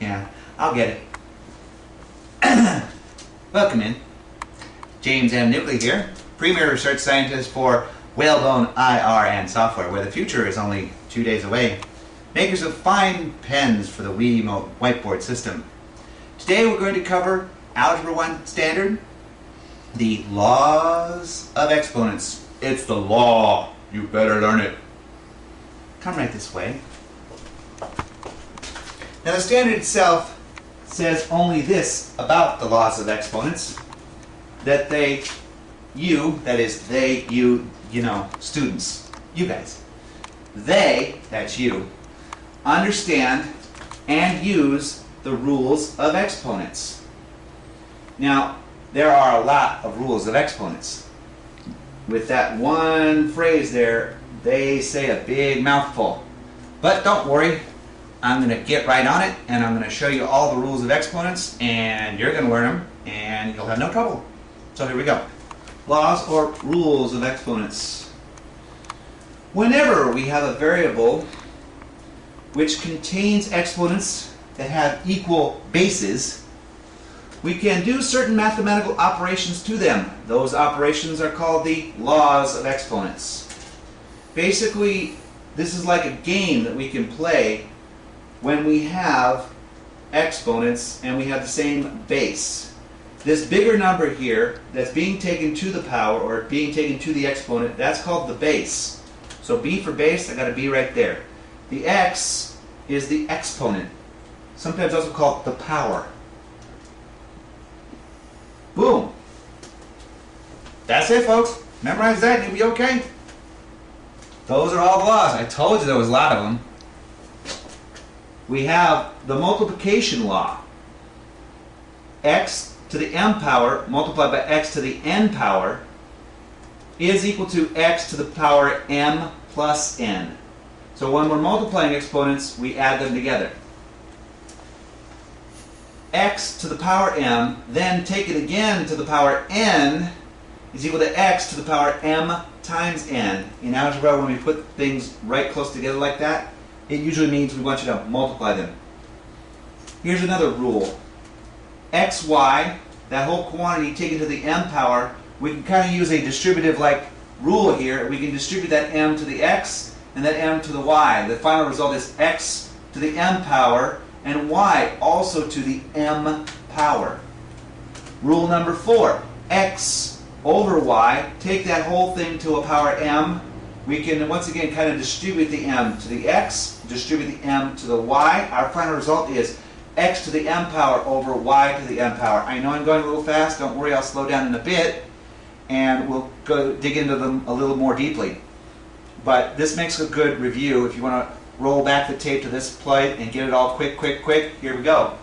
Yeah, I'll get it. Welcome in. James M. Nibley here, Premier Research Scientist for Whalebone IR and Software, where the future is only 2 days away. Makers of fine pens for the Wii whiteboard system. Today we're going to cover Algebra 1 Standard, the laws of exponents. It's the law. You better learn it. Come right this way. Now the standard itself says only this about the laws of exponents, that they, you, that is they, you know, students, you guys, they, that's you, understand and use the rules of exponents. Now, there are a lot of rules of exponents. With that one phrase there, they say a big mouthful. But don't worry, I'm going to get right on it, and I'm going to show you all the rules of exponents, and you're going to learn them, and you'll have no trouble. So here we go. Laws or rules of exponents. Whenever we have a variable which contains exponents that have equal bases, we can do certain mathematical operations to them. Those operations are called the laws of exponents. Basically, this is like a game that we can play when we have exponents and we have the same base. This bigger number here that's being taken to the power or being taken to the exponent, that's called the base. So B for base, I got a B right there. The X is the exponent, sometimes also called the power. Boom. That's it, folks. Memorize that and you'll be okay. Those are all the laws. I told you there was a lot of them. We have the multiplication law. X to the m power multiplied by x to the n power is equal to x to the power m plus n. So when we're multiplying exponents, we add them together. X to the power m, then take it again to the power n, is equal to x to the power m times n. In algebra, when we put things right close together like that, it usually means we want you to multiply them. Here's another rule. xy, that whole quantity taken to the m power, we can kind of use a distributive-like rule here. We can distribute that m to the x and that m to the y. The final result is x to the m power and y also to the m power. Rule number 4, x over y, take that whole thing to a power m. We can once again kind of distribute the m to the x, distribute the m to the y. Our final result is x to the m power over y to the m power. I know I'm going a little fast. Don't worry, I'll slow down in a bit, and we'll go dig into them a little more deeply. But this makes a good review. If you want to roll back the tape to this point and get it all quick, here we go.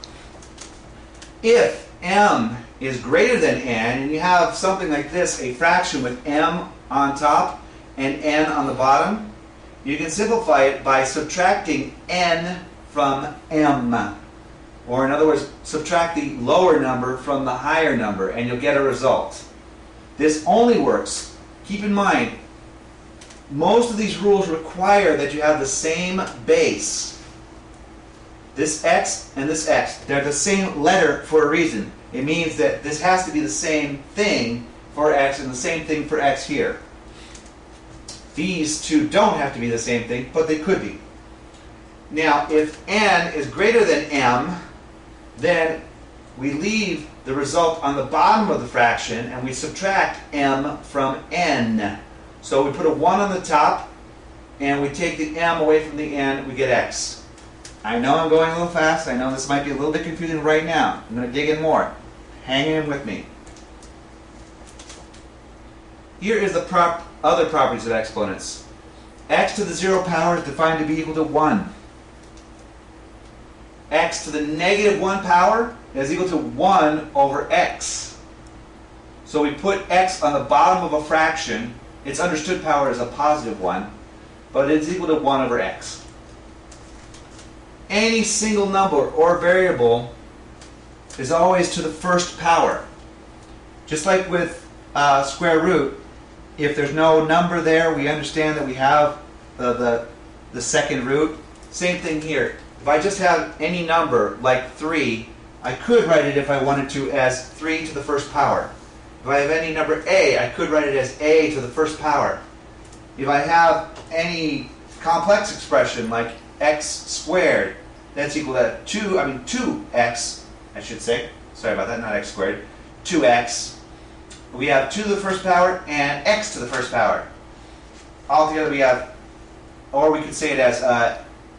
If m is greater than n, and you have something like this, a fraction with m on top and n on the bottom, you can simplify it by subtracting n from m. Or in other words, subtract the lower number from the higher number and you'll get a result. This only works, keep in mind, most of these rules require that you have the same base. This x and this x, they're the same letter for a reason. It means that this has to be the same thing for x and the same thing for x here. These two don't have to be the same thing, but they could be. Now, if n is greater than m, then we leave the result on the bottom of the fraction and we subtract m from n. So we put a 1 on the top and we take the m away from the n, we get x. I know I'm going a little fast. I know this might be a little bit confusing right now. I'm going to dig in more. Hang in with me. Here is the other properties of exponents. X to the 0 power is defined to be equal to 1. X to the negative 1 power is equal to 1 over x. So we put x on the bottom of a fraction. Its understood power is a positive 1, but it is equal to 1 over x. Any single number or variable is always to the first power. Just like with square root, if there's no number there, we understand that we have the second root. Same thing here. if I just have any number like 3, I could write it if I wanted to as 3 to the first power. If I have any number a, I could write it as a to the first power. If I have any complex expression like x squared, that's equal to 2x, I should say. Sorry about that, not x squared. 2x. We have 2 to the first power and x to the first power. Altogether we have, or we could say it as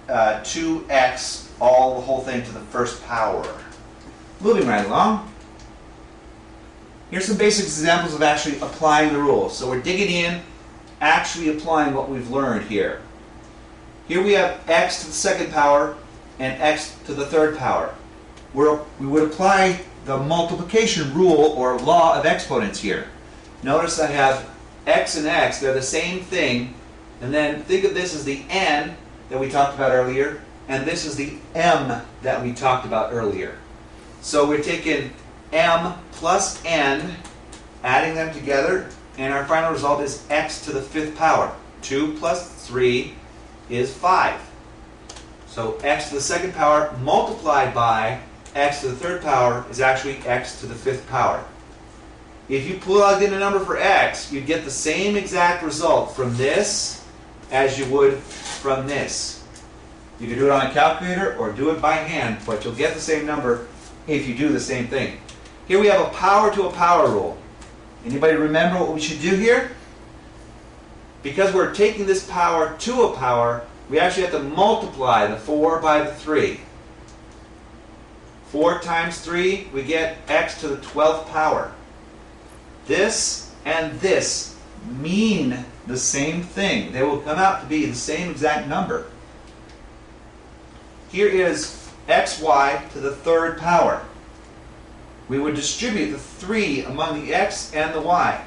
2x, the whole thing to the first power. Moving right along. Here's some basic examples of actually applying the rules. So we're digging in, actually applying what we've learned here. Here we have x to the second power and x to the third power. We would apply the multiplication rule or law of exponents here. Notice I have x and x, they're the same thing, and then think of this as the n that we talked about earlier, and this is the m that we talked about earlier. So we're taking m plus n, adding them together, and our final result is x to the fifth power. 2 plus 3 is 5. So x to the second power multiplied by x to the third power is actually x to the fifth power. If you plugged in a number for x, you'd get the same exact result from this as you would from this. You can do it on a calculator or do it by hand, but you'll get the same number if you do the same thing. Here we have a power to a power rule. Anybody remember what we should do here? Because we're taking this power to a power, we actually have to multiply the 4 by the 3. 4 times 3, we get x to the 12th power. This and this mean the same thing. They will come out to be the same exact number. Here is xy to the third power. We would distribute the 3 among the x and the y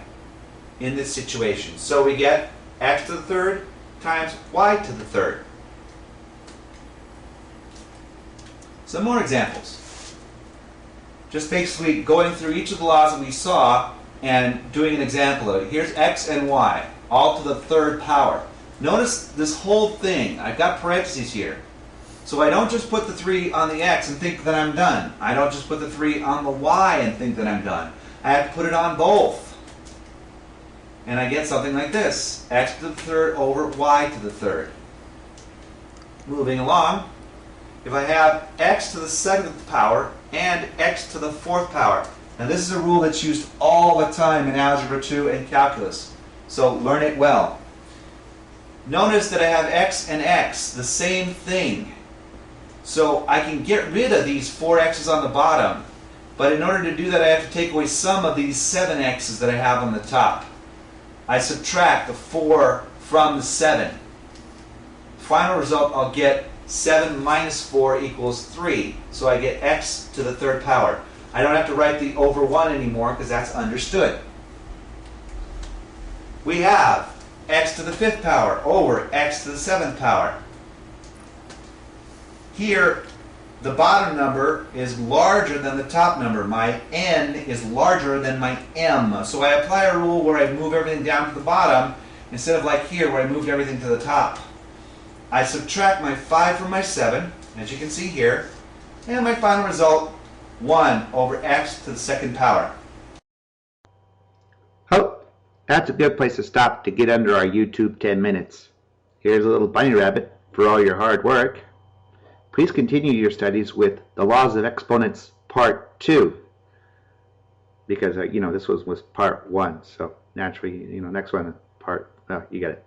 in this situation. So we get x to the third times y to the third. Some more examples. Just basically going through each of the laws that we saw and doing an example of it. Here's x and y, all to the third power. Notice this whole thing. I've got parentheses here. So I don't just put the 3 on the x and think that I'm done. I don't just put the 3 on the y and think that I'm done. I have to put it on both. And I get something like this. X to the third over y to the third. Moving along. If I have x to the seventh power and x to the fourth power. Now this is a rule that's used all the time in Algebra 2 and Calculus. So learn it well. Notice that I have x and x, the same thing. So I can get rid of these 4 x's on the bottom. But in order to do that, I have to take away some of these 7 x's that I have on the top. I subtract the 4 from the 7. Final result, I'll get 7 minus 4 equals 3. So I get x to the third power. I don't have to write the over 1 anymore because that's understood. We have x to the fifth power over x to the seventh power. Here, the bottom number is larger than the top number. My n is larger than my m. So I apply a rule where I move everything down to the bottom instead of like here where I moved everything to the top. I subtract my 5 from my 7, as you can see here, and my final result, 1 over x to the second power. Oh, that's a good place to stop to get under our YouTube 10 minutes. Here's a little bunny rabbit for all your hard work. Please continue your studies with the Laws of Exponents Part 2. Because, this was Part 1, so naturally, next one, you get it.